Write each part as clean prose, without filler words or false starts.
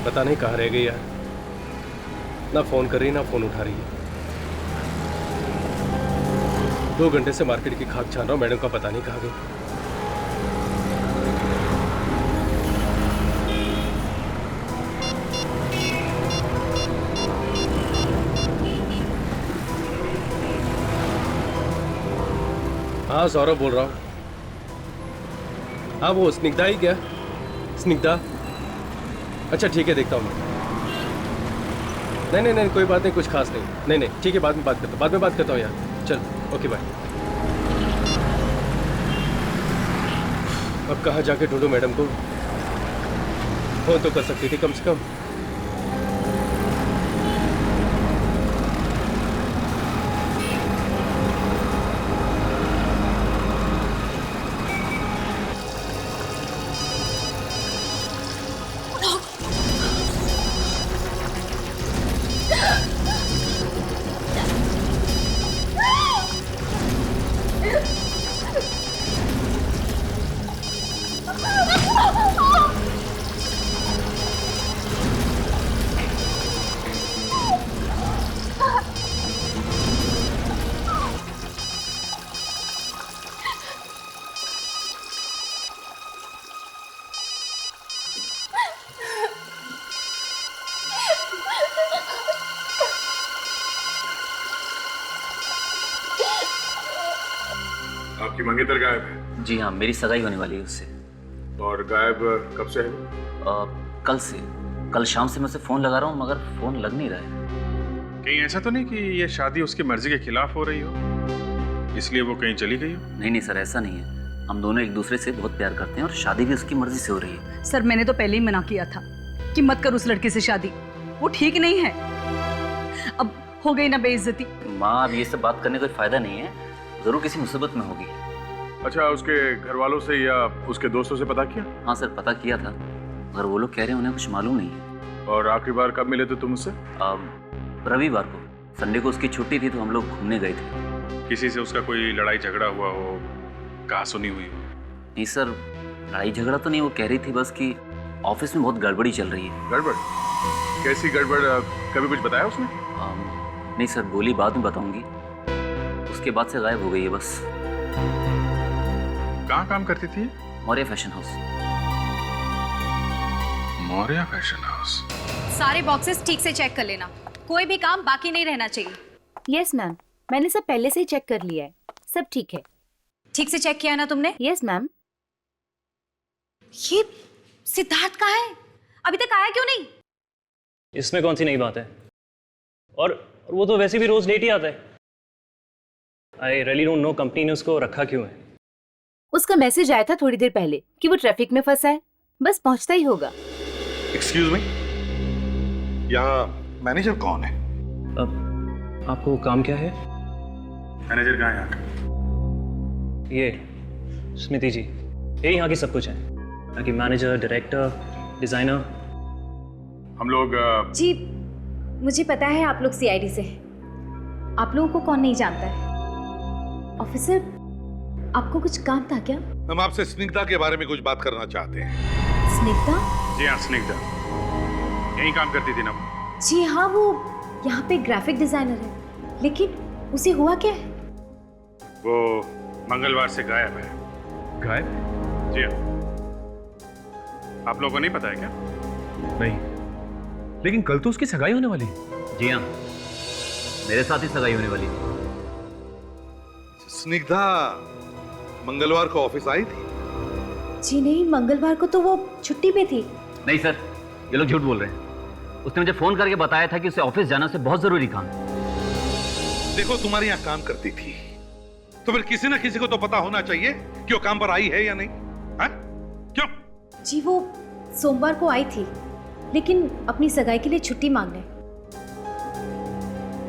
पता नहीं कहाँ रह गई यार, ना फोन कर रही ना फोन उठा रही है। 2 घंटे से मार्केट की खाक छान रहा हूँ, मैडम का पता नहीं कहाँ गई। हाँ सौरभ बोल रहा हूँ। हाँ वो स्निग्धा ही क्या? स्निग्धा, अच्छा ठीक है देखता हूँ मैं। नहीं कोई बात नहीं, कुछ खास नहीं। नहीं ठीक है, बाद में बात करता हूँ यार। चल ओके बाय। अब कहाँ जाके ढूंढूं मैडम को? फोन तो कर सकती थी कम से कम। आपकी मंगेतर गायब है? जी हाँ, मेरी सगाई होने वाली है उससे। और गायब कब से है? कल से। कल शाम से मैं उसे फोन लगा रहा हूँ मगर फोन लग नहीं रहा है। कहीं ऐसा तो नहीं कि ये शादी उसकी मर्जी के खिलाफ हो रही हो, इसलिए वो कहीं चली गई हो? नहीं सर, ऐसा नहीं है। हम दोनों एक दूसरे से बहुत प्यार करते हैं और शादी भी उसकी मर्जी से हो रही है। सर मैंने तो पहले ही मना किया था कि मत कर उस लड़के से शादी, वो ठीक नहीं है। अब हो गई ना बेइज्जती। माँ, अब ये सब बात करने का कोई फायदा नहीं है, जरूर किसी मुसीबत में होगी। अच्छा, उसके घर वालों से या उसके दोस्तों से पता किया? हाँ सर, पता किया था मगर वो लोग कह रहे हैं उन्हें कुछ मालूम नहीं है। और आखिरी बार कब मिले थे तुम उससे? रविवार को, संडे को उसकी छुट्टी थी तो हम लोग घूमने गए थे। किसी से उसका कोई लड़ाई झगड़ा हुआ हो, कहा सुनी हुई हो? नहीं सर, लड़ाई झगड़ा तो नहीं, वो कह रही थी बस कि ऑफिस में बहुत गड़बड़ी चल रही है। गड़बड़? कैसी गड़बड़? कभी कुछ बताया उसने? नहीं सर, बोली बाद में बताऊंगी। उसके बाद से गायब हो गई है बस। कहाँ काम करती थी? Maurya fashion house. Maurya fashion house. सारे बॉक्सेस ठीक से चेक कर लेना, कोई भी काम बाकी नहीं रहना चाहिए। यस मैम, मैंने सब पहले से ही चेक कर लिया है, सब ठीक है। ठीक से चेक किया ना तुमने? Yes ma'am. ये सिद्धार्थ कहाँ है? अभी तक आया क्यों नहीं? इसमें कौन सी नई बात है? और वो तो वैसे भी रोज लेट ही आता है। I really don't know company ने उसको रखा क्यों है। उसका मैसेज आया था थोड़ी देर पहले कि वो ट्रैफिक में फंसा है, बस पहुंचता ही होगा। एक्सक्यूज मी, यहाँ मैनेजर कौन है? आपको काम क्या है? मैनेजर कहाँ है यहाँ का? ये स्मिति जी, ये यहाँ की सब कुछ है, यहाँ की मैनेजर, डायरेक्टर, डिजाइनर। हम लोग जी मुझे पता है आप लोग सीआईडी से हैं। आप लोगों को कौन नहीं जानता है। ऑफिसर, आपको कुछ काम था क्या? हम आपसे स्निग्धा के बारे में कुछ बात करना चाहते हैं। स्निग्धा? जी हाँ, स्निग्धा यहीं काम करती थी ना? जी हाँ, वो यहाँ पे ग्राफिक डिजाइनर है, लेकिन उसे हुआ क्या है? वो मंगलवार से गायब है। गायब? जी हाँ। आप लोगों को नहीं पता है क्या? नहीं, लेकिन कल तो उसकी सगाई होने वाली है। जी हाँ, मेरे साथ ही सगाई होने वाली है। स्निग्धा मंगलवार को ऑफिस आई थी? जी नहीं, मंगलवार को तो वो छुट्टी पे थी। नहीं सर, ये लोग झूठ बोल रहे हैं। उसने मुझे फोन करके बताया था कि उसे ऑफिस जाना से बहुत जरूरी काम है। देखो, तुम्हारे यहाँ काम करती थी तो फिर किसी ना किसी को तो पता होना चाहिए कि वो काम पर आई है या नहीं। हाँ? क्यों? जी वो सोमवार को आई थी, लेकिन अपनी सगाई के लिए छुट्टी मांगने,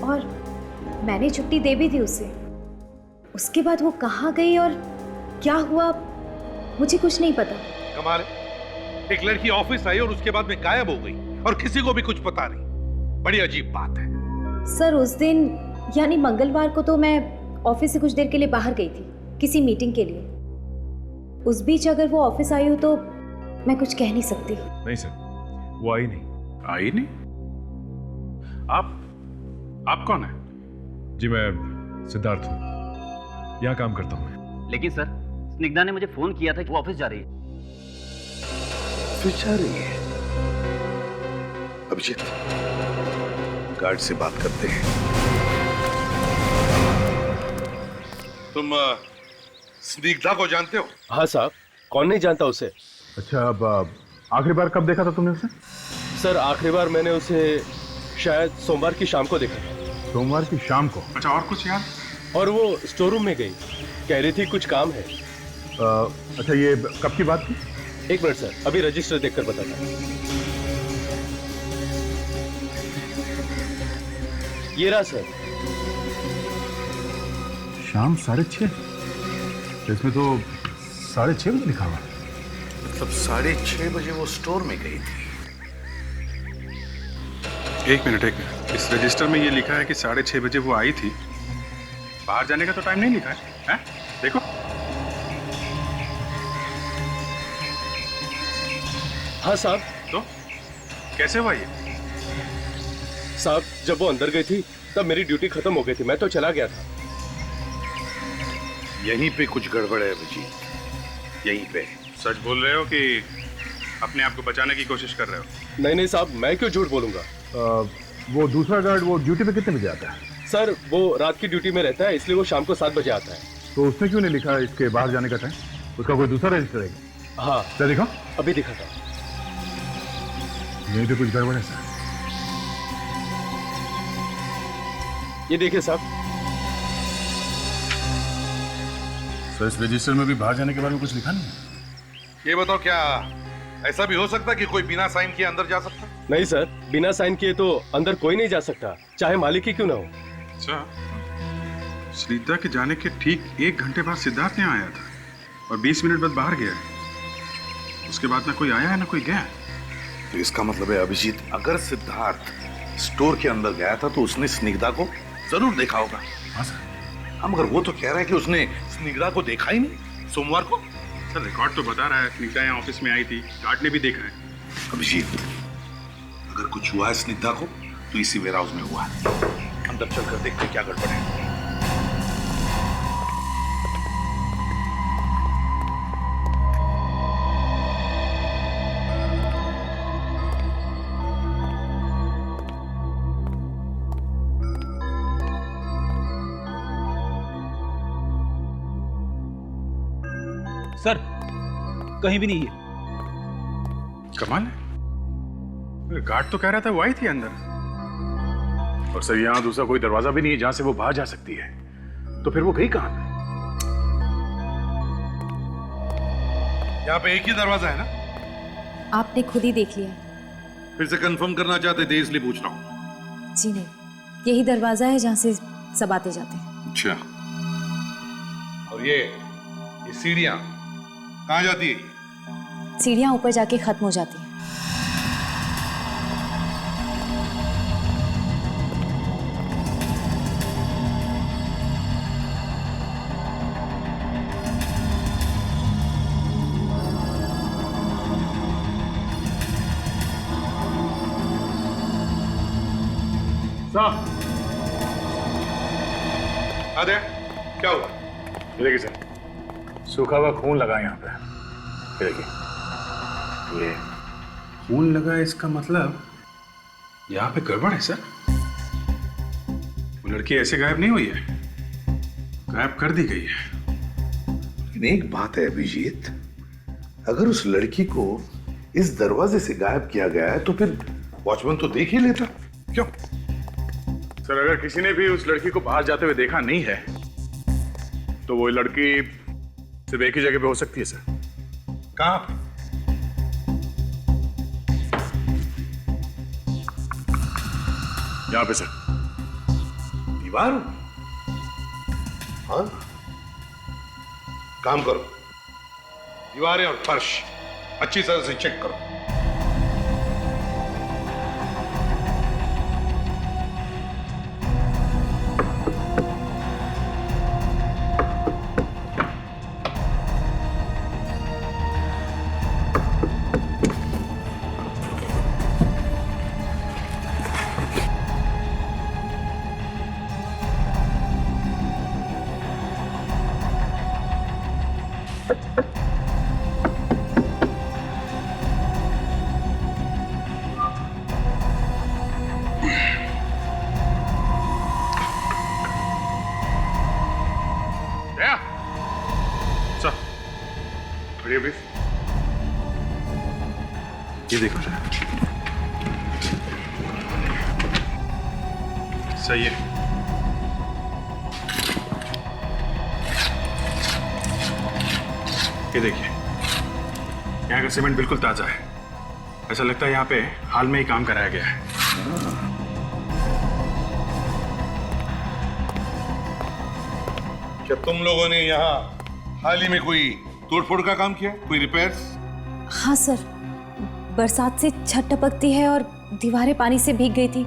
और मैंने छुट्टी दे भी दी उसे। उसके बाद वो कहाँ गई और क्या हुआ मुझे कुछ नहीं पता। कमाल है, एक लड़की ऑफिस आई और उसके बाद में गायब हो गई और किसी को भी कुछ पता नहीं। बड़ी अजीब बात है। सर उस दिन यानी मंगलवार को तो मैं ऑफिस से कुछ देर के लिए बाहर गई थी किसी मीटिंग के लिए। उस बीच अगर वो ऑफिस आई हो तो मैं कुछ कह नहीं सकती। नहीं सर, वो आई नहीं। आई नहीं? आप कौन है? जी मैं सिद्धार्थ हूँ, यहाँ काम करता हूँ मैं। लेकिन सर, स्निग्धा ने मुझे फोन किया था कि वो ऑफिस जा रही है। ऑफिस जा रही है? अभिजीत, गार्ड से बात करते हैं। तुम स्निग्धा को जानते हो? हाँ साहब, कौन नहीं जानता उसे। अच्छा, अब आखिरी बार कब देखा था तुमने उसे? सर आखिरी बार मैंने उसे शायद सोमवार की शाम को देखा था। सोमवार की शाम को? अच्छा, और कुछ याद? और वो स्टोर रूम में गई, कह रही थी कुछ काम है। अच्छा, ये कब की बात थी? एक मिनट सर, अभी रजिस्टर देखकर बताता हूँ। ये रहा सर। शाम 6:30? इसमें तो 6:30 बजे लिखा हुआ। मतलब 6:30 बजे वो स्टोर में गई थी। एक मिनट। इस रजिस्टर में ये लिखा है कि 6:30 बजे वो आई थी। बाहर जाने का तो टाइम नहीं लिखा है, हैं? देखो। हाँ साहब। तो कैसे हुआ ये? साहब जब वो अंदर गई थी तब मेरी ड्यूटी खत्म हो गई थी, मैं तो चला गया था। यहीं पे कुछ गड़बड़ है अभिजीत, यहीं पे। सच बोल रहे हो कि अपने आप को बचाने की कोशिश कर रहे हो? नहीं साहब, मैं क्यों झूठ बोलूंगा। वो दूसरा गार्ड वो ड्यूटी पे कितने बजे आता है? सर वो रात की ड्यूटी में रहता है, इसलिए वो शाम को 7 बजे आता है। तो उसने क्यों नहीं लिखा इसके बाहर जाने का टाइम? उसका कोई दूसरा रजिस्टर है? हाँ क्या दिखा? अभी दिखा था। यहीं पे कुछ गड़बड़ है सर। ये देखिए साहब। सर इस रजिस्टर में भी बाहर जाने के बारे में कुछ लिखा नहीं है। ये बताओ, क्या ऐसा भी हो सकता है कि कोई बिना साइन किए अंदर जा सकता? नहीं सर, बिना साइन किए तो अंदर कोई नहीं जा सकता, चाहे मालिक ही क्यों ना हो। अच्छा, स्निग्धा के जाने के ठीक 1 घंटे बाद सिद्धार्थ यहाँ आया था और 20 मिनट बाद बाहर गया है। उसके बाद ना कोई आया है ना कोई गया। तो इसका मतलब है अभिजीत, अगर सिद्धार्थ स्टोर के अंदर गया था तो उसने स्निग्धा को जरूर देखा होगा। हाँ सर। हम अगर वो तो कह रहा है कि उसने स्निग्धा को देखा ही नहीं सोमवार को। सर रिकॉर्ड तो बता रहा है स्निग्धा यहाँ ऑफिस में आई थी, गार्ड ने भी देखा है। अभिजीत, अगर कुछ हुआ है स्निग्धा को तो इसी वेयर हाउस में हुआ है। अंदर चलकर देखते क्या गड़बड़ है। सर कहीं भी नहीं है। कमाल है, गार्ड तो कह रहा था वो आई थी अंदर। और सर यहाँ दूसरा कोई दरवाजा भी नहीं है जहाँ से वो बाहर जा सकती है, तो फिर वो गई कहाँ? यहाँ पे एक ही दरवाजा है ना? आपने खुद ही देख लिया। फिर से कंफर्म करना चाहते थे इसलिए पूछ रहा हूँ। जी नहीं, यही दरवाजा है जहाँ से सब आते जाते हैं। अच्छा, और ये सीढ़ियाँ कहाँ जाती है? सीढ़ियाँ ऊपर जाके खत्म हो जाती हैं। आदे, क्या हुआ? ये देखिए सर, सूखा हुआ खून लगा यहाँ पे। ये देखिए, ये खून लगा, इसका मतलब यहाँ पे गड़बड़ है सर। वो लड़की ऐसे गायब नहीं हुई है, गायब कर दी गई है। लेकिन एक बात है अभिजीत, अगर उस लड़की को इस दरवाजे से गायब किया गया है तो फिर वॉचमैन तो देख ही लेता। क्यों? सर अगर किसी ने भी उस लड़की को बाहर जाते हुए देखा नहीं है तो वो लड़की सिर्फ एक ही जगह पे हो सकती है सर। कहां पे? यहाँ पे सर। दीवार? हाँ, काम करो, दीवारें और फर्श अच्छी तरह से चेक करो। ये देखो जरा। सही है। ये देखिए, यहाँ का सीमेंट बिल्कुल ताजा है। ऐसा लगता है यहाँ पे हाल में ही काम कराया गया है। क्या तुम लोगों ने यहाँ हाल ही में कोई तोड़फोड़ का काम किया, कोई रिपेयर्स? हाँ सर, बरसात से छत टपकती है और दीवारें पानी से भीग गई थी,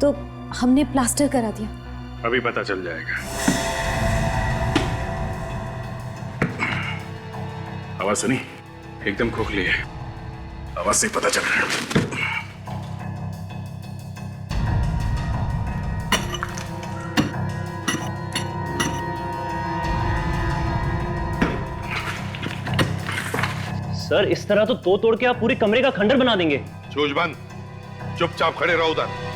तो हमने प्लास्टर करा दिया। अभी पता चल जाएगा। आवाज सुनी? एकदम खोखली है। आवाज से पता चल रहा है। सर इस तरह तो तोड़ के आप पूरे कमरे का खंडर बना देंगे। चोज बंद, चुपचाप खड़े रहो उधर।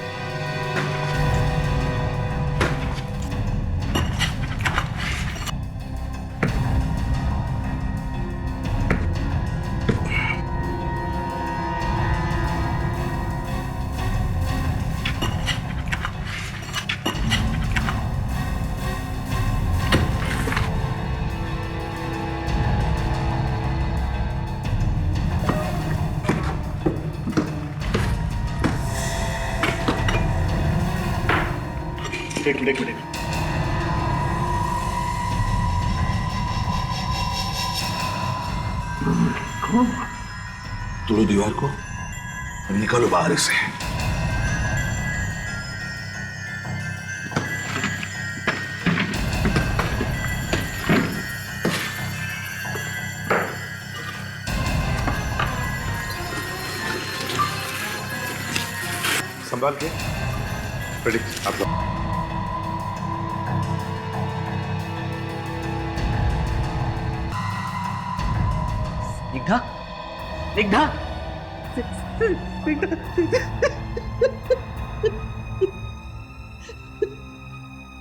एक मिनट। तोड़ो दीवार को और निकालो बाहर से। संभाल के। रेडी, आप लोग। निग्धा,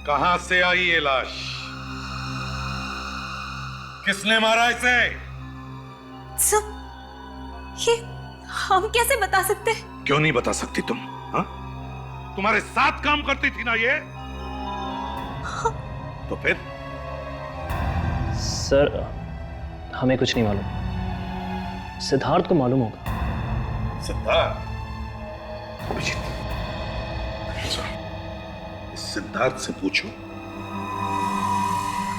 कहां से आई ये लाश? किसने मारा इसे? सर, ये हम कैसे बता सकते हैं? क्यों नहीं बता सकती तुम? हाँ? तुम्हारे साथ काम करती थी ना ये? तो फिर? सर हमें कुछ नहीं मालूम, सिद्धार्थ को मालूम होगा। सिद्धार्थ? अभिजीत, इस सिद्धार्थ से पूछो,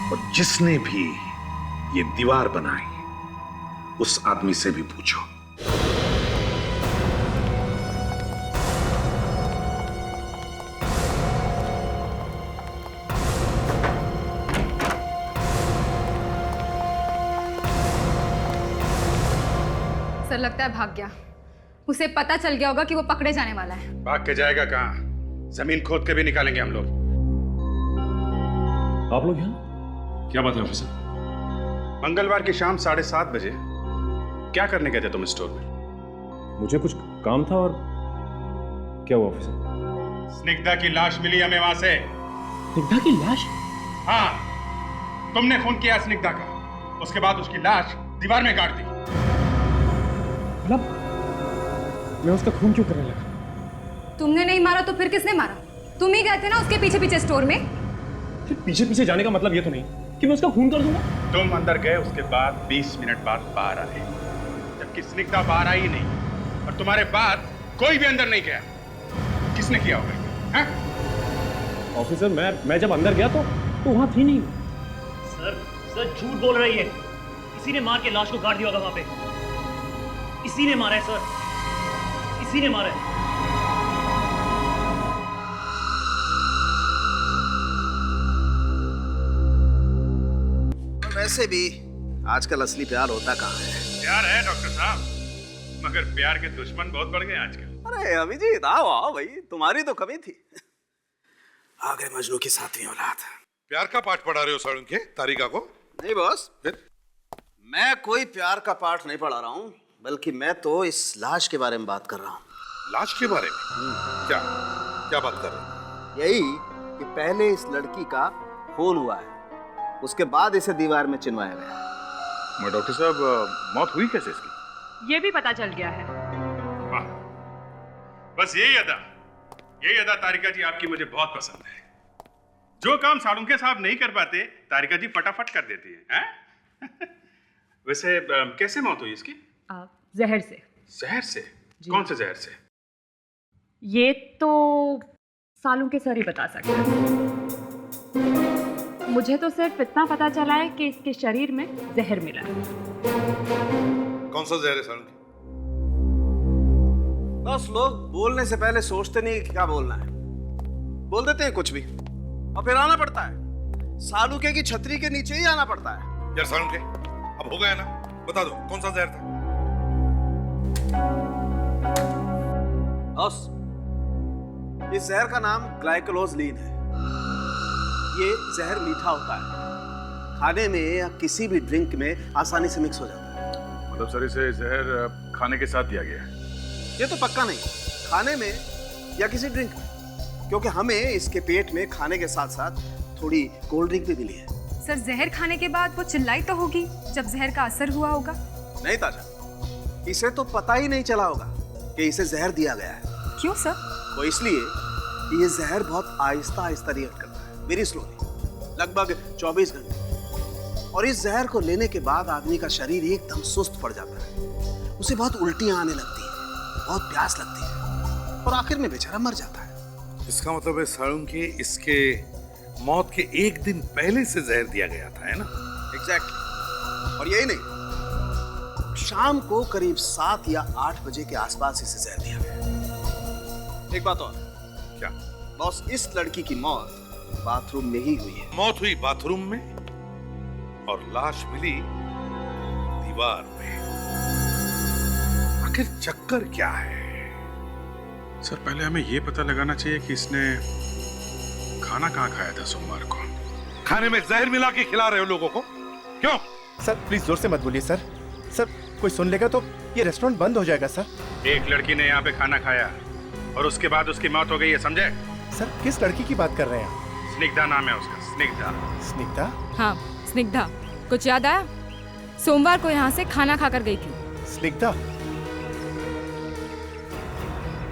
और जिसने भी ये दीवार बनाई उस आदमी से भी पूछो। सर लगता है भाग गया। उसे पता चल गया होगा कि वो पकड़े जाने वाला है। भाग के जाएगा कहाँ? जमीन खोद के भी निकालेंगे हम लोग। आप लोग यहाँ? क्या बात है ऑफिसर? मंगलवार की शाम 7:30 बजे क्या करने गए थे तुम स्टोर में? मुझे कुछ काम था और क्या हुआ ऑफिसर? स्निग्धा की लाश मिली हमें वहां से। स्निग्धा की लाश? हाँ, तुमने खून किया स्निग्धा का। उसके बाद उसकी लाश दीवार में गाड़ दी। मतलब मैं उसका खून क्यों करने लगा? तुमने नहीं मारा तो फिर किसने मारा? तुम ही गए थे ना उसके पीछे पीछे स्टोर में। फिर पीछे पीछे जाने का मतलब ये तो नहीं कि मैं उसका खून कर दूंगा। तुम अंदर गए, उसके बाद 20 मिनट बाद बाहर आए, जबकि स्निग्धा बाहर आई नहीं, और तुम्हारे बाद कोई भी अंदर नहीं गया। किसने किया होगा? हाँ? ऑफिसर मैं जब अंदर गया तो वहां थी नहीं। सर झूठ बोल रही है। किसी ने मार के लाश को गाड़ दिया होगा वहां पे। इसी ने मारा है सर, इसी ने मारा है। वैसे भी आजकल असली प्यार होता कहाँ है? प्यार है डॉक्टर साहब, मगर प्यार के दुश्मन बहुत बढ़ गए आजकल। अरे अभिजीत आओ आओ भाई, तुम्हारी तो कमी थी। आ गए मजनू की 7वीं औलाद। प्यार का पाठ पढ़ा रहे हो सारुण के तारिका को? नहीं बॉस, फिर? मैं कोई प्यार का पाठ नहीं पढ़ा रहा हूँ, बल्कि मैं तो इस लाश के बारे में बात कर रहा हूँ। लाश के बारे में? क्या क्या बात कर रहे हो? यही कि पहले इस लड़की का खून हुआ है, उसके बाद इसे दीवार में चिनवाया गया। डॉक्टर साहब, मौत हुई कैसे इसकी? ये भी पता चल गया है। बस यही अदा तारिका जी आपकी मुझे बहुत पसंद है। जो काम सालुंके साहब नहीं कर पाते तारिका जी फटाफट कर देती हैं। वैसे कैसे मौत हुई इसकी? जहर से। जहर से? कौन से जहर से? ये तो सालों के सर ही बता सकते हैं। मुझे तो सिर्फ इतना पता चला है कि इसके शरीर में जहर मिला है। कौन सा जहर है सालुंके? बस लोग बोलने से पहले सोचते नहीं कि क्या बोलना है, बोल देते हैं कुछ भी और फिर आना पड़ता है। सालुके की छतरी के नीचे ही आना पड़ता है। यार सालुंके, अब हो गया ना, बता दो कौन सा जहर था? बॉस, इस जहर का नाम ग्लाइकोलोजलीन है। ये जहर मीठा होता है, खाने में या किसी भी ड्रिंक में आसानी से मिक्स हो जाता है। मतलब सर इसे जहर खाने के साथ दिया गया है? ये तो पक्का नहीं, खाने में या किसी ड्रिंक में, क्योंकि हमें इसके पेट में खाने के साथ साथ थोड़ी कोल्ड ड्रिंक भी मिली है। सर जहर खाने के बाद वो चिल्लाई तो होगी जब जहर का असर हुआ होगा? नहीं ताजा, इसे तो पता ही नहीं चला होगा कि इसे जहर दिया गया है। क्यों सर? वो इसलिए कि ये जहर बहुत आहिस्ता आहिस्ता रिएक्ट करता है, वेरी स्लोली, लगभग 24 घंटे। और इस जहर को लेने के बाद आदमी का शरीर एकदम सुस्त पड़ जाता है, उसे बहुत उल्टियां आने लगती है, बहुत प्यास लगती है और आखिर में बेचारा मर जाता है। इसका मतलब है सालुंके इसके मौत के एक दिन पहले से जहर दिया गया था, है ना? एग्जैक्टली। और यही नहीं, शाम को करीब 7 या 8 बजे के आसपास इसे जहर दिया गया। एक बात और। क्या? बॉस, इस लड़की की मौत बाथरूम में ही हुई है। मौत हुई बाथरूम में और लाश मिली दीवार में। आखिर चक्कर क्या है? सर पहले हमें ये पता लगाना चाहिए कि इसने खाना कहाँ खाया था सोमवार को। खाने में जहर मिला के खिला रहे हो लोगों को, क्यों? सर प्लीज जोर से मत बोलिए सर। सर कोई सुन लेगा तो ये रेस्टोरेंट बंद हो जाएगा सर। एक लड़की ने यहाँ पे खाना खाया और उसके बाद उसकी मौत हो गई है, समझे? सर किस लड़की की बात कर रहे हैं? स्निग्धा नाम है उसका, स्निग्धा। स्निग्धा? हाँ स्निग्धा। कुछ याद आया? सोमवार को यहाँ से खाना खाकर गई थी। स्निग्धा?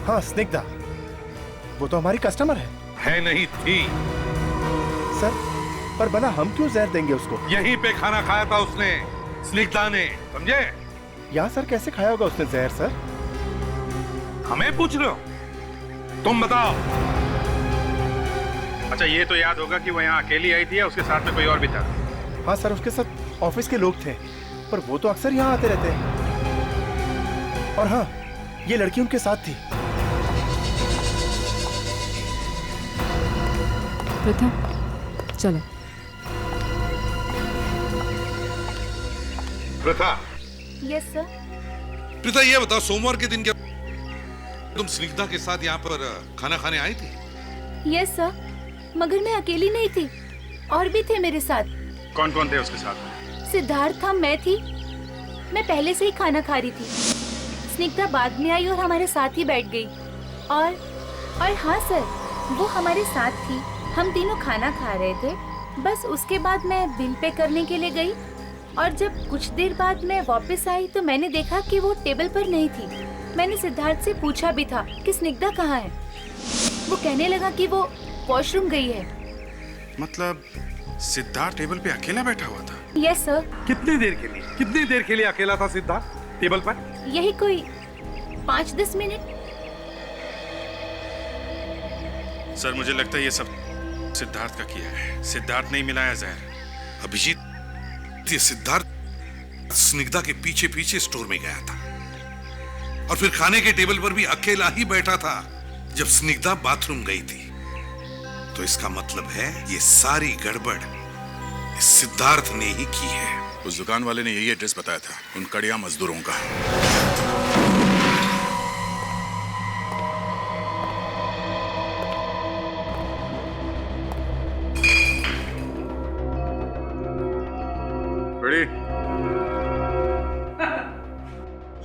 हाँ स्निग्धा, वो तो हमारी कस्टमर है नहीं थी सर, पर बना हम क्यों जहर देंगे उसको? यहीं पे खाना खाया था उसने, स्निग्धा ने, समझे? यहाँ सर कैसे खाया होगा उसने जहर सर? हमें पूछ रहे हो? तुम बताओ। अच्छा ये तो याद होगा कि वो यहाँ अकेली आई थी या उसके साथ में कोई और भी था? हाँ सर, उसके साथ ऑफिस के लोग थे, पर वो तो अक्सर यहाँ आते रहते हैं। और हाँ, ये लड़की उनके साथ थी। प्रथा, चलो। प्रथा? Yes sir. प्रथा ये बताओ, सोमवार के दिन क्या तुम स्निग्धा के साथ यहाँ पर खाना खाने आई थी? यस सर, मगर मैं अकेली नहीं थी, और भी थे मेरे साथ। कौन कौन थे उसके साथ? सिद्धार्थ था, मैं थी। मैं पहले से ही खाना खा रही थी। स्निग्धा बाद में आई और हमारे साथ ही बैठ गई। और हाँ सर, वो हमारे साथ थी। हम तीनों खाना खा रहे थे। बस उसके बाद मैं बिल पे करने के लिए गई, और जब कुछ देर बाद मैं वापस आई तो मैंने देखा कि वो टेबल पर नहीं थी। मैंने सिद्धार्थ से पूछा भी था कि स्निग्धा कहाँ है। वो कहने लगा कि वो वॉशरूम गई है। मतलब सिद्धार्थ टेबल पे अकेला बैठा हुआ था? Yes sir. कितनी देर के लिए अकेला था सिद्धार्थ टेबल पर? यही कोई 5-10 मिनट। सर मुझे लगता है ये सब सिद्धार्थ का किया है। सिद्धार्थ नहीं मिलाया जहर। अभिजीत, ये सिद्धार्थ स्निग्धा के पीछे पीछे स्टोर में गया था और फिर खाने के टेबल पर भी अकेला ही बैठा था जब स्निग्धा बाथरूम गई थी। तो इसका मतलब है ये सारी गड़बड़ इस सिद्धार्थ ने ही की है। उस दुकान वाले ने यही एड्रेस बताया था उन कड़िया मजदूरों का।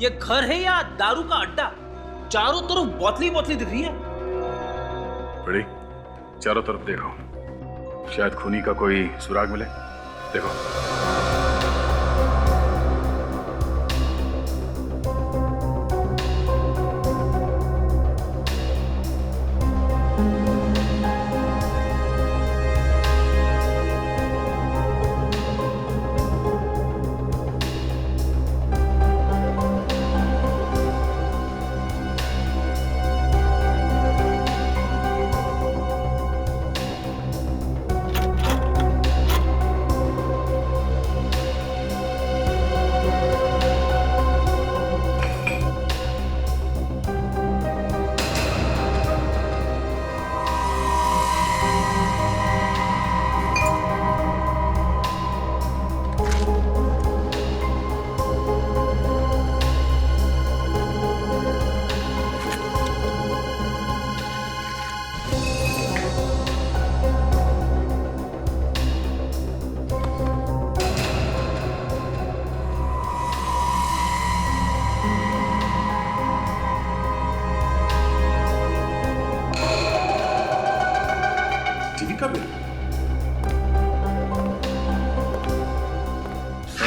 ये घर है या दारू का अड्डा? चारों तरफ बोतली बोतली दिख रही है। बड़ी, चारों तरफ देखो, शायद खूनी का कोई सुराग मिले। देखो।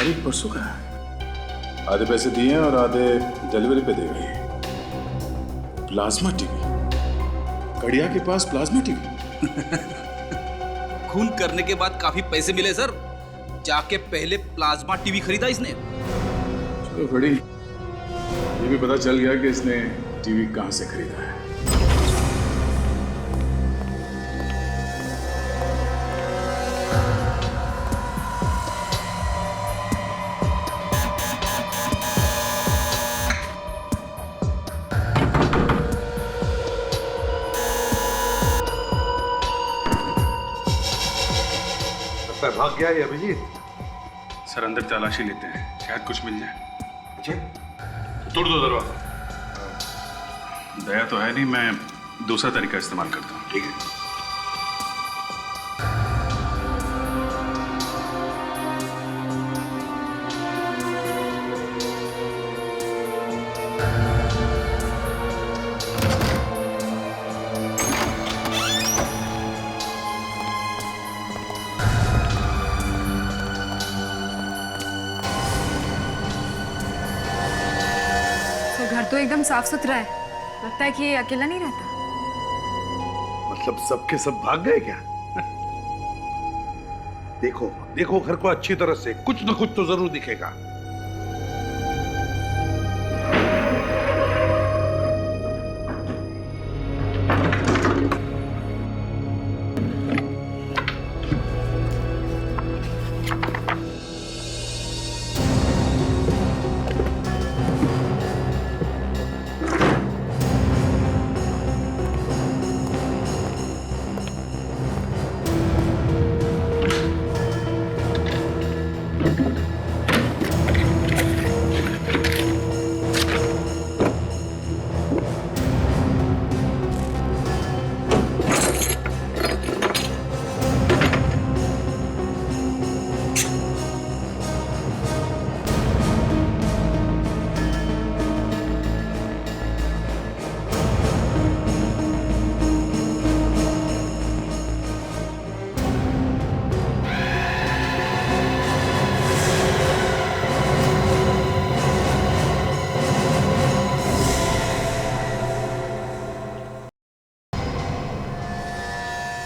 तारीख परसों का है। आधे पैसे दिए हैं और आधे डिलीवरी पे दे गई। प्लाज्मा टीवी, कड़िया के पास प्लाज्मा टीवी। खून करने के बाद काफी पैसे मिले सर, जाके पहले प्लाज्मा टीवी खरीदा इसने। चलो बड़ी, ये भी पता चल गया कि इसने टीवी कहां से खरीदा है। भाग गया ये अभिजीत। सर अंदर तलाशी लेते हैं, शायद कुछ मिल जाए। अच्छा, तोड़ दो दरवाजा। दया तो है नहीं, मैं दूसरा तरीका इस्तेमाल करता हूँ। ठीक है। घर तो एकदम साफ सुथरा है, लगता है कि ये अकेला नहीं रहता। मतलब सबके सब भाग गए क्या? देखो देखो घर को अच्छी तरह से, कुछ न कुछ तो जरूर दिखेगा।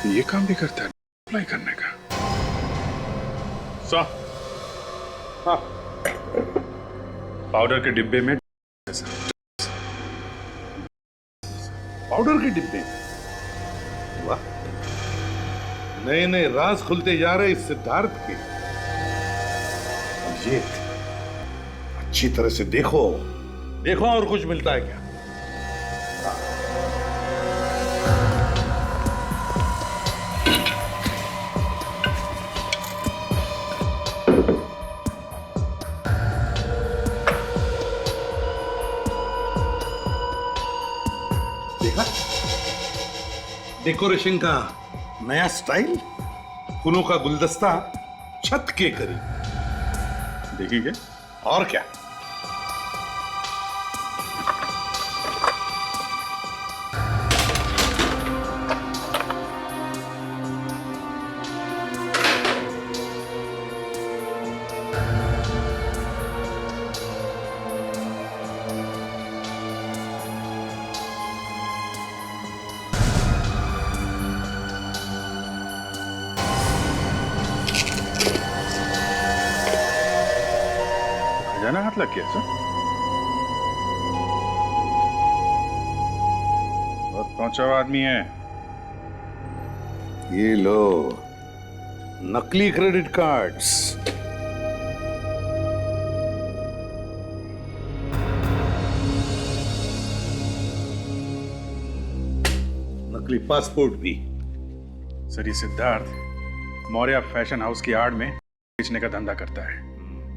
ये काम भी करता है अप्लाई करने का। सो हाँ, पाउडर के डिब्बे में पाउडर के डिब्बे। वाह, नए नए राज खुलते जा रहे इस सिद्धार्थ के। ये अच्छी तरह से देखो देखो और कुछ मिलता है क्या। डेकोरेशन का नया स्टाइल, फूलों का गुलदस्ता छत के करीब। देखिए क्या और क्या। खजाना हाथ लग गया सर। बहुत पहुंचा हुआ आदमी है। ये लो नकली क्रेडिट कार्ड्स। नकली पासपोर्ट भी। सर ये सिद्धार्थ मौर्य फैशन हाउस की आड़ में बेचने का धंधा करता है।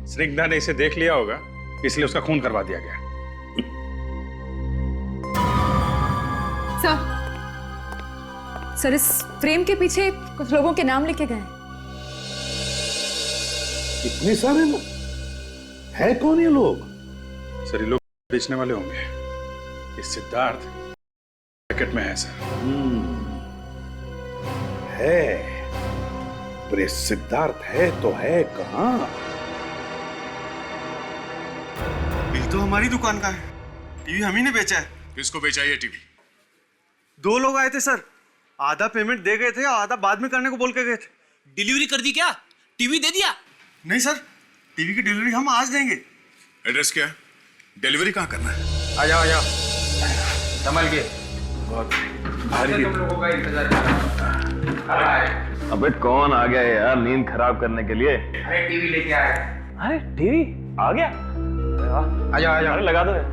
स्निग्धा ने इसे देख लिया होगा, इसलिए उसका खून करवा दिया गया। सर इस फ्रेम के पीछे कुछ लोगों के नाम लिखे गए। इतने सारे लोग है? कौन ये लोग? सर ये लोग बेचने वाले होंगे। ये सिद्धार्थ पैकेट में है सर। है, पर ये सिद्धार्थ है तो है कहां? बिल तो हमारी दुकान का है, टीवी हम ही ने बेचा है। किसको बेचा ये टीवी? 2 लोग आए थे सर, आधा पेमेंट दे गए थे और आधा बाद में करने को बोल के गए थे। डिलीवरी कर दी क्या? टीवी दे दिया? नहीं सर, टीवी की डिलीवरी हम आज देंगे। एड्रेस क्या है? डिलीवरी कहाँ करना है? आ जाओ आ जाओ, संभल के। बहुत भारी तुम लोगों का इंतजार कर रहा है। अबे कौन आ गया यार नींद खराब करने के लिए? अरे टीवी लेके आए। अरे टीवी आ गया? आ जाओ आ जाओ। अरे लगा दो यार।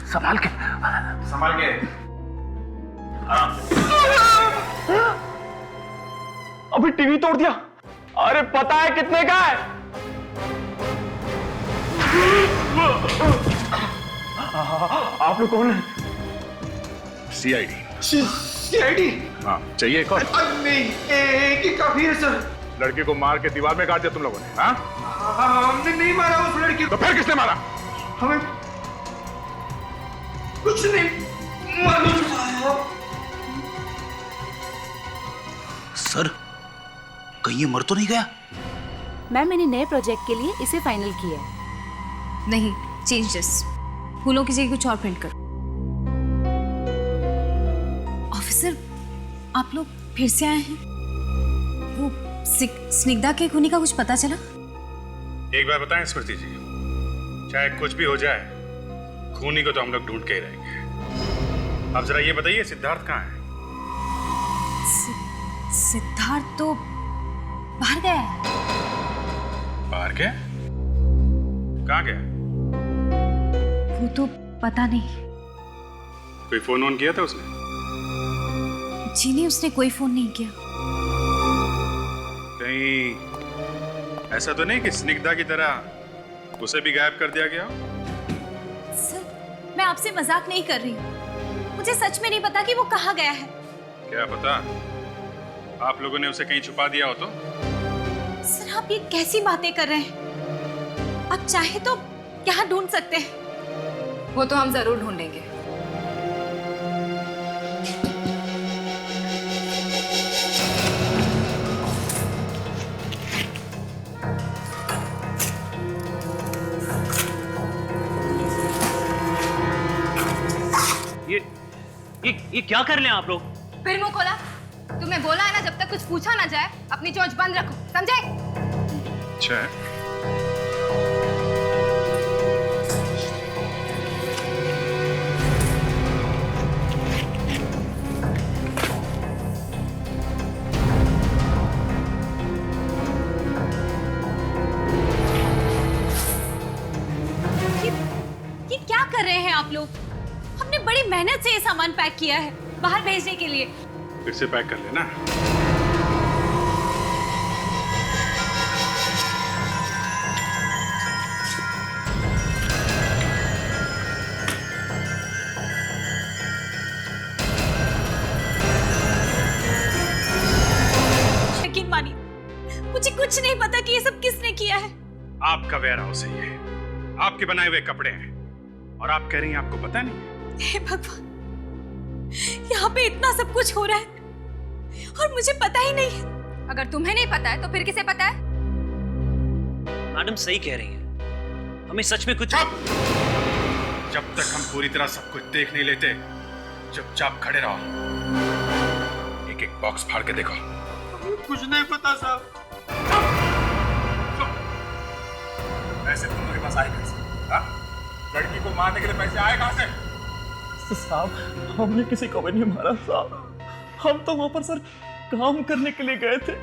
संभाल के। संभाल के। अभी टीवी तोड़ दिया। अरे पता है कितने का है? आप लोग कौन है? सीआईडी। सीआईडी? हाँ, चाहिए एक और? नहीं, एक ही काफी है सर। लड़की को मार के दीवार में गाड़ दिया तुम लोगों ने? हाँ? हमने नहीं मारा उस लड़की को। तो फिर किसने मारा? हमें कुछ नहीं मालूम। सर, कहीं ये मर तो नहीं गया? मैम, मैंने नए प्रोजेक्ट के लिए इसे फाइनल किया है। नहीं, चेंज दिस। फूलों की जगह कुछ और प्रिंट करो। ऑफिसर, आप लोग फिर से आए हैं? वो स्निग्धा के खूनी का कुछ पता चला? एक बार बताएं स्मृति जी, चाहे कुछ भी हो जाए, खूनी को तो हम लोग ढूंढ के ही रहेंगे। अब जरा ये बताइए, सिद्धार्थ कहाँ है? सिद्धार्थ तो बाहर गया है। बाहर गया? कहाँ गया? वो तो पता नहीं। कोई फोन ऑन किया था उसने? जी नहीं, उसने कोई फोन नहीं किया। कहीं ऐसा तो नहीं कि स्निग्धा की तरह उसे भी गायब कर दिया गया हो? सर, मैं आपसे मजाक नहीं कर रही हूँ। मुझे सच में नहीं पता कि वो कहाँ गया है। क्या पता आप लोगों ने उसे कहीं छुपा दिया हो तो? सर, आप ये कैसी बातें कर रहे हैं? आप चाहे तो यहाँ ढूंढ सकते हैं। वो तो हम जरूर ढूंढेंगे। ये क्या कर रहे हैं आप लोग? फिर मुंह खोला? तुम्हें बोला है ना, जब तक कुछ पूछा ना जाए अपनी चोंच बंद रखो, समझे? अच्छा है। ये क्या कर रहे हैं आप लोग? हमने बड़ी मेहनत से ये सामान पैक किया है बाहर भेजने के लिए। फिर से पैक कर लेना। यकीन मानिए, मुझे कुछ नहीं पता कि ये सब किसने किया है। आपका वेयर हाउस है ये, आपके बनाए हुए कपड़े हैं, और आप कह रही हैं आपको पता नहीं? हे भगवान, यहाँ पे इतना सब कुछ हो रहा है और मुझे पता ही नहीं है। अगर तुम्हें नहीं पता है तो फिर किसे पता है? मैडम सही कह रही हैं, हमें सच में कुछ। जब तक हम पूरी तरह सब कुछ देख नहीं लेते, चुपचाप खड़े रहो। एक एक बॉक्स फाड़ के देखो। कुछ नहीं पता साहब। पैसे तुम लोगों के पास आए कैसे? हाँ? लड़की को मारने के लिए पैसे आए कहाँ से? साहब, हमने किसी को भी नहीं मारा साहब। हम तो वहां पर सर काम करने के लिए गए थे।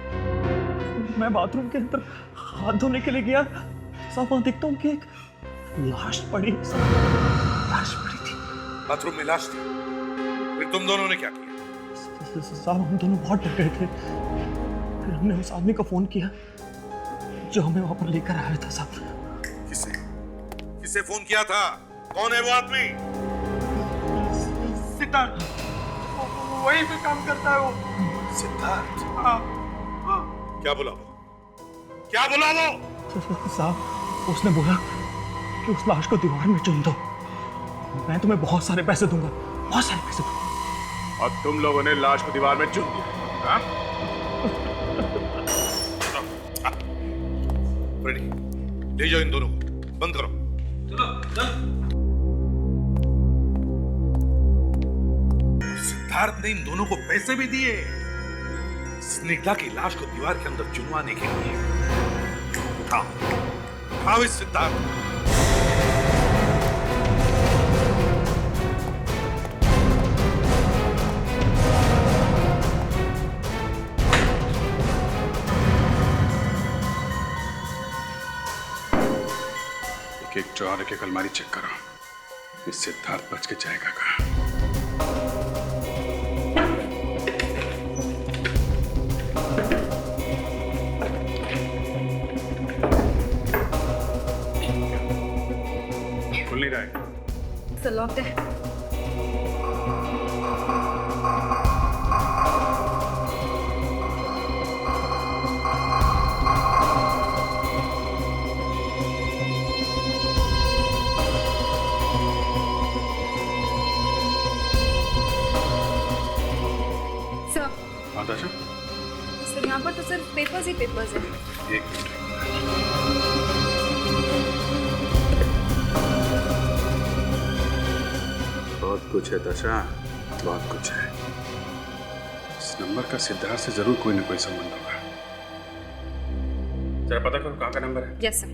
मैं बाथरूम के अंदर हाथ धोने के लिए गया साहब, वहां देखता हूँ कि एक लाश पड़ी है साहब। लाश पड़ी थी बाथरूम में, लाश थी। फिर तुम दोनों ने क्या किया? साहब, हम दोनों बहुत डर गए थे। फिर हमने उस आदमी को फोन किया जो हमें वहां पर लेकर आया था साहब। किसे? किसे फोन किया था? कौन है वो आदमी? सिद्धार्थ, वहीं पे काम करता है वो। सिद्धार्थ? हाँ। क्या बोला वो? क्या बोला वो? साहब, उसने बोला कि उस लाश को दीवार में चुन दो, मैं तुम्हें बहुत सारे पैसे दूंगा, बहुत सारे पैसे दूंगा। और तुम लोगों ने लाश को दीवार में चुन दिया? हाँ? रेडी, ले जाओ इन दोनों को, बंद करो। चलो चल। सिद्धार्थ ने इन दोनों को पैसे भी दिए स्निग्धा की लाश को दीवार के अंदर चुनवाने के लिए। उठाओ इस सिद्धार्थ। एक ड्रॉर एक अलमारी चेक करो, इस सिद्धार्थ बच के जाएगा कहाँ? खुल नहीं रहा है। सर लॉक्ड है। सर यहाँ पर तो सिर्फ पेपर्स ही पेपर्स है। एक मिनट। बहुत कुछ है दशा, बहुत कुछ है। इस नंबर का सिद्धार्थ से जरूर कोई ना कोई संबंध होगा। जरा पता करो कहाँ का नंबर है। Yes sir.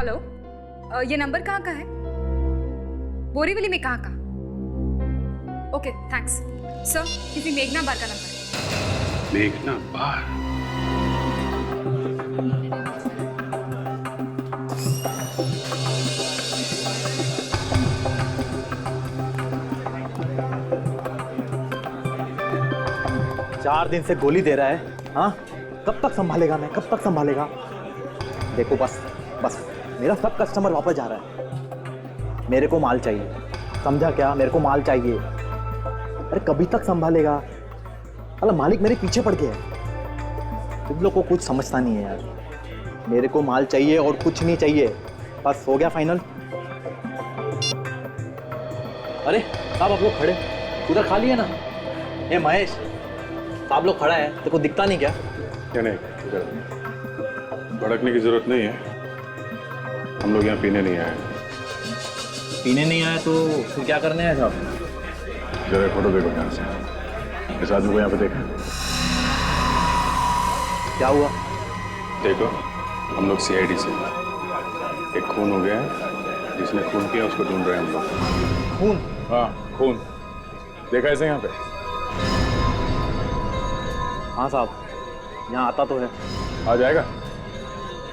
हेलो, ये नंबर कहाँ का है? बोरीवली में कहाँ का? Okay thanks sir. किसी मेघना बार का नंबर है। मेघना बार? चार दिन से गोली दे रहा है, हाँ? कब तक संभालेगा? मैं कब तक संभालेगा? देखो बस मेरा सब कस्टमर वापस जा रहा है। मेरे को माल चाहिए, समझा क्या? मेरे को माल चाहिए। अरे कभी तक संभालेगा? अरे मालिक मेरे पीछे पड़ गया है। तुम लोग को कुछ समझता नहीं है यार। मेरे को माल चाहिए और कुछ नहीं चाहिए। बस हो गया फाइनल। अरे साहब आप लोग खड़े, उधर खाली है ना? ए महेश, आप लोग खड़ा है, तेरे को दिखता नहीं क्या? क्या नहीं, भड़कने की जरूरत नहीं है। हम लोग यहाँ पीने नहीं आए। पीने नहीं आए तो फिर क्या करने आए साहब? जरा फोटो देखो ध्यान से। इस आदमी को यहाँ पे देखा? क्या हुआ? देखो, हम लोग CID से, एक खून हो गया है, जिसने खून किया उसको ढूंढ रहे हैं हम लोग। खून? हाँ खून देखा ऐसे यहाँ पे? हाँ साहब, यहाँ आता तो है। आ जाएगा?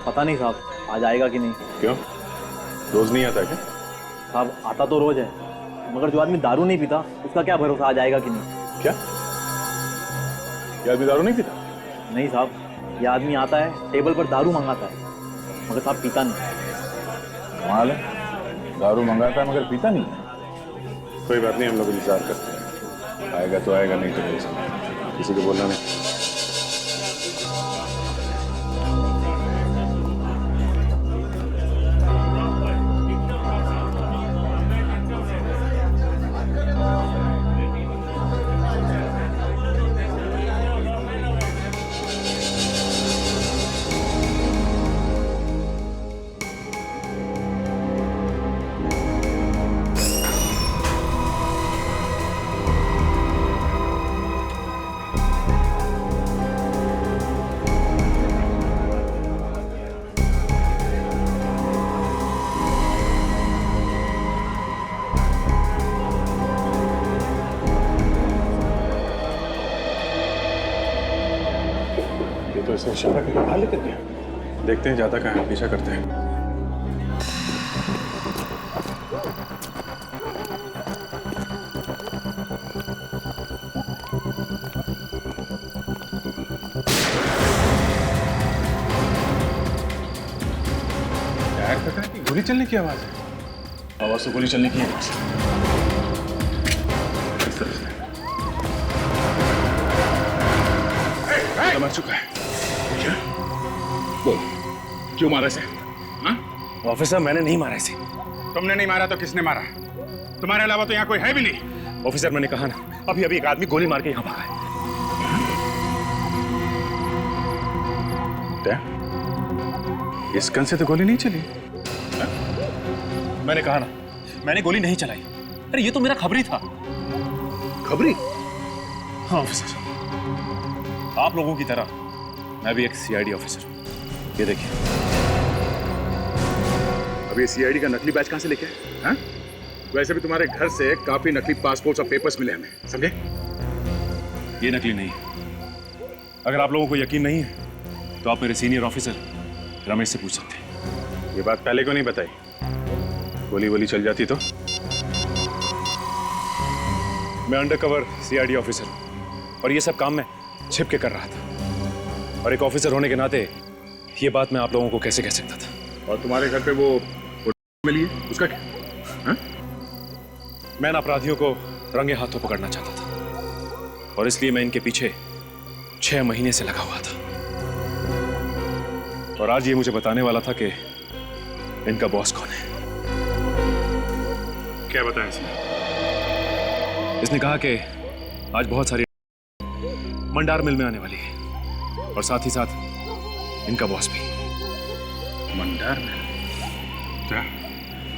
पता नहीं साहब, आ जाएगा कि नहीं। क्यों, रोज नहीं आता क्या? साहब आता तो रोज है, मगर जो आदमी दारू नहीं पीता उसका क्या भरोसा आ जाएगा कि नहीं। क्या ये आदमी दारू नहीं पीता? नहीं साहब, ये आदमी आता है, टेबल पर दारू मंगाता है, मगर साहब पीता नहीं। कमाल है, दारू मंगाता है मगर पीता नहीं। कोई बात नहीं, हम लोग इंतजार करते हैं। आएगा तो आएगा, नहीं तो नहीं। किसी को बोलना नहीं। तो इसे इशारा करके बाहर लेकर गया। देखते हैं जाता कहाँ है, पीछा करते हैं। यार पता है कि गोली चलने की आवाज है। आवाज तो गोली चलने की आवाज है। मर चुका है। क्या? बोल, क्यों मारा इसे? ऑफिसर मैंने नहीं मारा इसे। तुमने नहीं मारा तो किसने मारा? तुम्हारे अलावा तो यहाँ कोई है भी नहीं। ऑफिसर मैंने कहा ना, अभी अभी एक आदमी गोली मार के यहाँ भागा है। इस गन से तो गोली नहीं चली। मैंने कहा ना, मैंने गोली नहीं चलाई। अरे ये तो मेरा खबरी था। खबरी? हाँ ऑफिसर, आप लोगों की तरह मैं भी एक सीआईडी ऑफिसर हूँ। ये देखिए। अब ये सीआईडी का नकली बैच कहां से लेके आए? हाँ? वैसे भी तुम्हारे घर से काफी नकली पासपोर्ट्स और पेपर्स मिले हमें, समझे? ये नकली नहीं है। अगर आप लोगों को यकीन नहीं है तो आप मेरे सीनियर ऑफिसर रमेश से पूछ सकते हैं। ये बात पहले को नहीं बताई, गोली वोली चल जाती तो? मैं अंडरकवर सीआईडी ऑफिसर हूं और ये सब काम मैं छिप के कर रहा था, और एक ऑफिसर होने के नाते ये बात मैं आप लोगों को कैसे कह सकता था। और तुम्हारे घर पे वो मिली है, उसका क्या? हाँ? मैं इन अपराधियों को रंगे हाथों पकड़ना चाहता था, और इसलिए मैं इनके पीछे 6 महीने से लगा हुआ था। और आज ये मुझे बताने वाला था कि इनका बॉस कौन है। क्या बताया इसने? इसने कहा कि आज बहुत सारी मंडार मिल में आने वाली है, और साथ ही साथ इनका बॉस भी। मंडार मिल? क्या?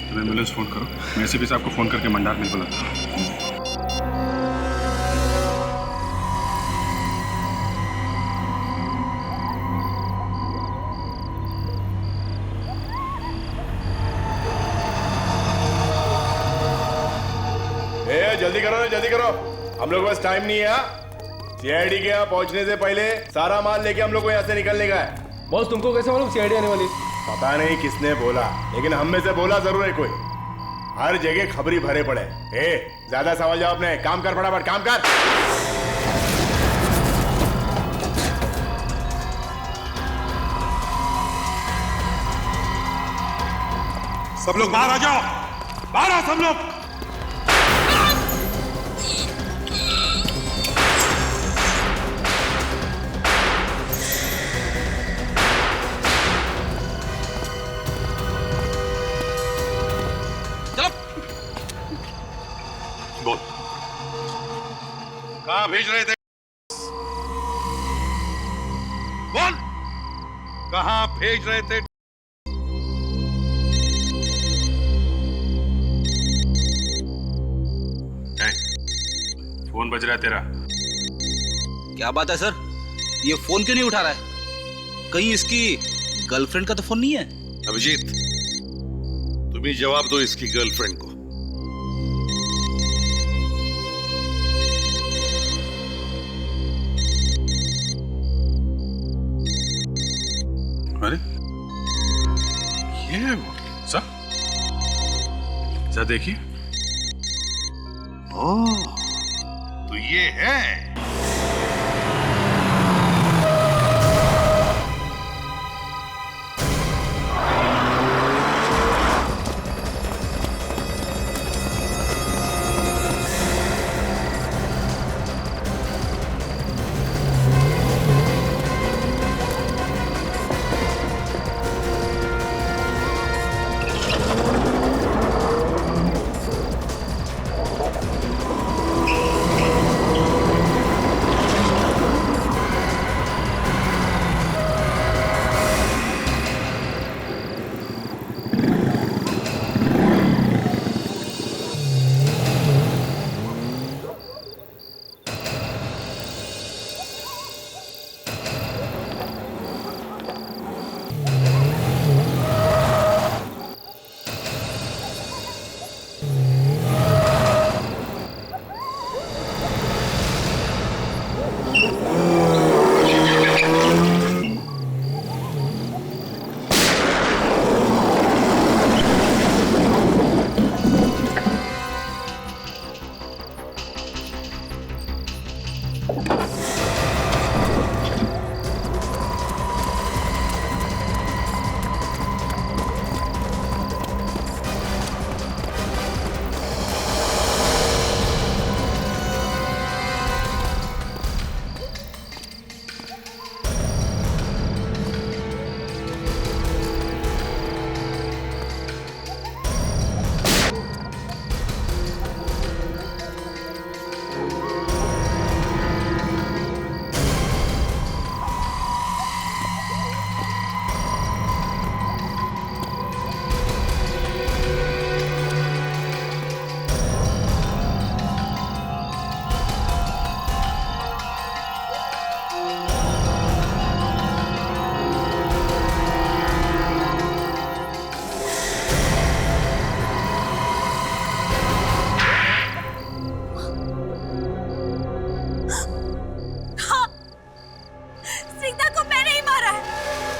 तुम एम्बुलेंस फोन करो, मैं एसीपी साहब को फोन करके मंडार मिल बुलाता हूँ। जल्दी करो ना, जल्दी करो, हम लोग के पास टाइम नहीं है। सीआईडी के यहाँ पहुंचने से पहले सारा माल लेके हम लोग को यहाँ से निकलने का है। बॉस तुमको कैसे मालूम सीआईडी आने वाली? पता नहीं किसने बोला, लेकिन हम में से बोला जरूर है कोई। हर जगह खबरी भरे पड़े। ज्यादा सवाल जवाब नहीं, काम कर फटाफट, काम कर। सब लोग बाहर आ जाओ, बाहर आओ सब लोग। बोल, कहां भेज रहे थे? बोल, कहां भेज रहे थे? फोन बज रहा है तेरा। क्या बात है सर, ये फोन क्यों नहीं उठा रहा है? कहीं इसकी गर्लफ्रेंड का तो फोन नहीं है? अभिजीत, तुम ही जवाब दो इसकी गर्लफ्रेंड को। अरे ये सर, सर देखिए। ओह, तो ये है।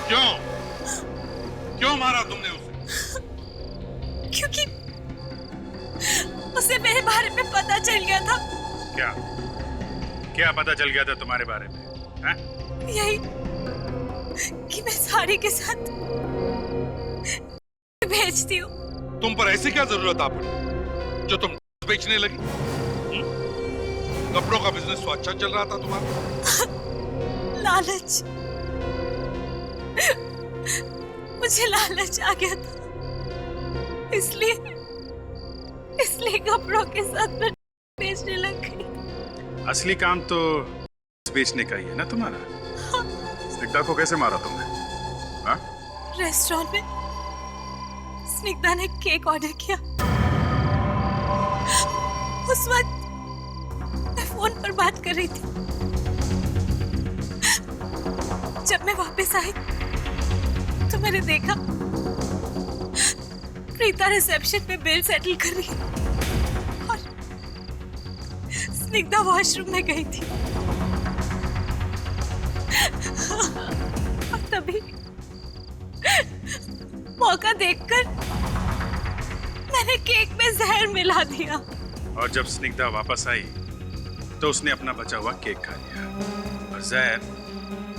क्यों मारा तुमने उसे? क्योंकि उसे मेरे बारे में पता चल गया था। क्या क्या पता चल गया था तुम्हारे बारे में? हैं? यही कि मैं साड़ी के साथ भेजती हूँ। तुम पर ऐसी क्या जरूरत आ पड़ी जो तुम बेचने लगी? कपड़ों का बिजनेस तो अच्छा चल रहा था तुम्हारा। लालच, मुझे लालच आ गया था, इसलिए कपड़ों के साथ मैं बेचने लग गई। असली काम तो बेचने का ही है ना तुम्हारा। स्निग्धा को कैसे मारा तुमने? हाँ? रेस्टोरेंट में स्निग्धा ने केक ऑर्डर किया। उस वक्त मैं फोन पर बात कर रही थी। जब मैं वापस आई तो मैंने देखा प्रीता रिसेप्शन में बिल सेटल कर रही है और स्निग्धा वॉशरूम में गई थी। और तभी मौका देखकर मैंने केक में जहर मिला दिया। और जब स्निग्धा वापस आई तो उसने अपना बचा हुआ केक खा लिया और जहर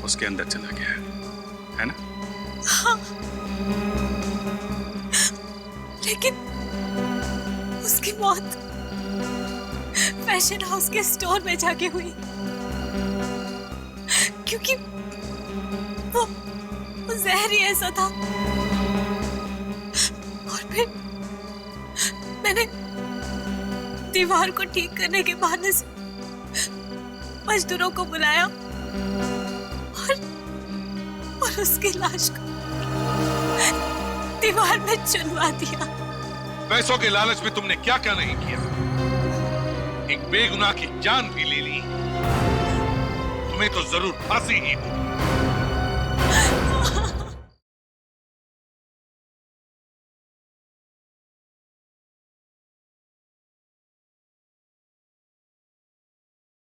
उसके अंदर चला गया, है ना? हाँ। लेकिन उसकी मौत फैशन हाउस के स्टोर में जाके हुई, क्योंकि वो जहर ही ऐसा था। और फिर मैंने दीवार को ठीक करने के बहाने से मजदूरों को बुलाया और उसकी लाश को दीवार में चुनवा दिया। पैसों के लालच में तुमने क्या क्या नहीं किया। एक बेगुनाह की जान भी ले ली। तुम्हें तो जरूर फांसी ही होगी।